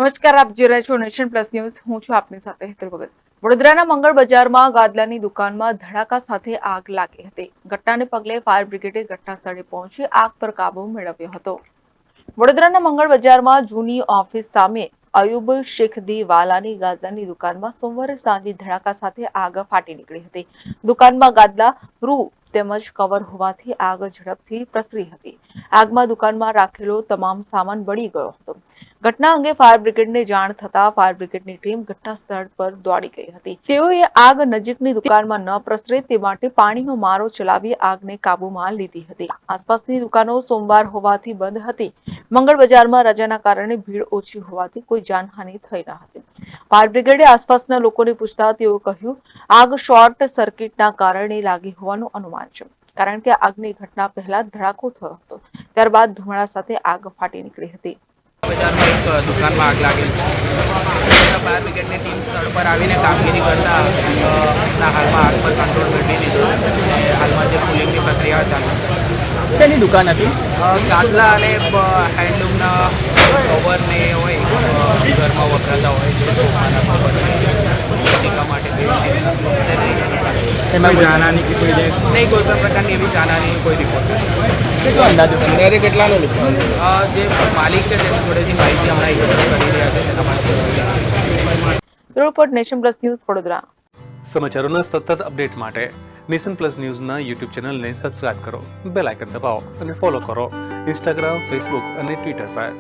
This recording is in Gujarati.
નમસ્કાર, આપ જોઈ રહ્યા છો નેશન પ્લસ ન્યૂઝ. હું છું આપની સાથે હેતલ ભગત. વડોદરાના મંગળ બજારમાં ગાદલાની દુકાનમાં ધડાકા સાથે આગ લાગી હતી. ઘટનાને પગલે ફાયર બ્રિગેડે ઘટના સ્થળે પહોંચી આગ પર કાબુ મેળવ્યો હતો. વડોદરાના મંગળ બજારમાં જૂની ઓફિસ સામે અયુબ શેખદી વાલાની ગાદલાની દુકાનમાં સોમવારે સાંજે ધડાકા સાથે આગ ફાટી નીકળી હતી. દુકાનમાં ગાદલા, રૂ તેમજ કવર હોવાથી આગ ઝડપથી પ્રસરી હતી. આગમાં દુકાનમાં રાખેલો તમામ સામાન બળી ગયો હતો. ઘટના અંગે ફાયર બ્રિગેડને જાણ થતા ફાયર બ્રિગેડની ટીમ ઘટના સ્થળ પર દોડી ગઈ હતી. તેઓએ આગ નજીકની દુકાનમાં ન પ્રસરે તે માટે પાણીનો મારો ચલાવી આગને કાબૂમાં લીધી હતી. આસપાસની દુકાનો સોમવાર હોવાથી બંધ હતી. મંગળ બજારમાં રજાના કારણે ભીડ ઓછી હોવાથી કોઈ જાનહાનિ થઈ ન હતી. ફાયર બ્રિગેડે આસપાસના લોકોને પૂછતા તેઓ કહ્યું, આગ શોર્ટ સર્કિટના કારણે લાગી હોવાનું અનુમાન છે, કારણ કે આગની ઘટના પહેલા ધડાકો થયો હતો. ત્યારબાદ ધુમાડા સાથે આગ ફાટી નીકળી હતી. બજારમાં એક દુકાનમાં આગ લાગેલી છે. ફાયર બ્રિગેડની ટીમ સ્થળ પર આવીને કામગીરી કરતા હાલમાં આગ પર કંટ્રોલ મેળવી લીધો અને હાલમાં જે કુલિંગની પ્રક્રિયા ચાલુ છે. શેની દુકાન હતી? ગાદલા અને હેન્ડલૂમના કવર ને હોય ઘરમાં વપરાતા હોય છે, સોફાના કવર માટે એમાં જાનહાની કે કોઈ નહીં, કોઈ પણ પ્રકારની એવી જાનહાની કોઈ રિપોર્ટ નથી. કેટલો અંદાજે કેટલાનો જે માલિક છે તેની જોડેથી માહિતી હમણાં એકત્ર કરી રહ્યા છે તેના માટે. Report nation plus news, Vadodara. સમાચારોના સતત અપડેટ માટે નેશન પ્લસ ન્યૂઝના યુટ્યુબ ચેનલને સબસ્ક્રાઇબ કરો, બેલ આઇકન દબાવો અને ફોલો કરો ઇન્સ્ટાગ્રામ, ફેસબુક અને ટ્વિટર પર.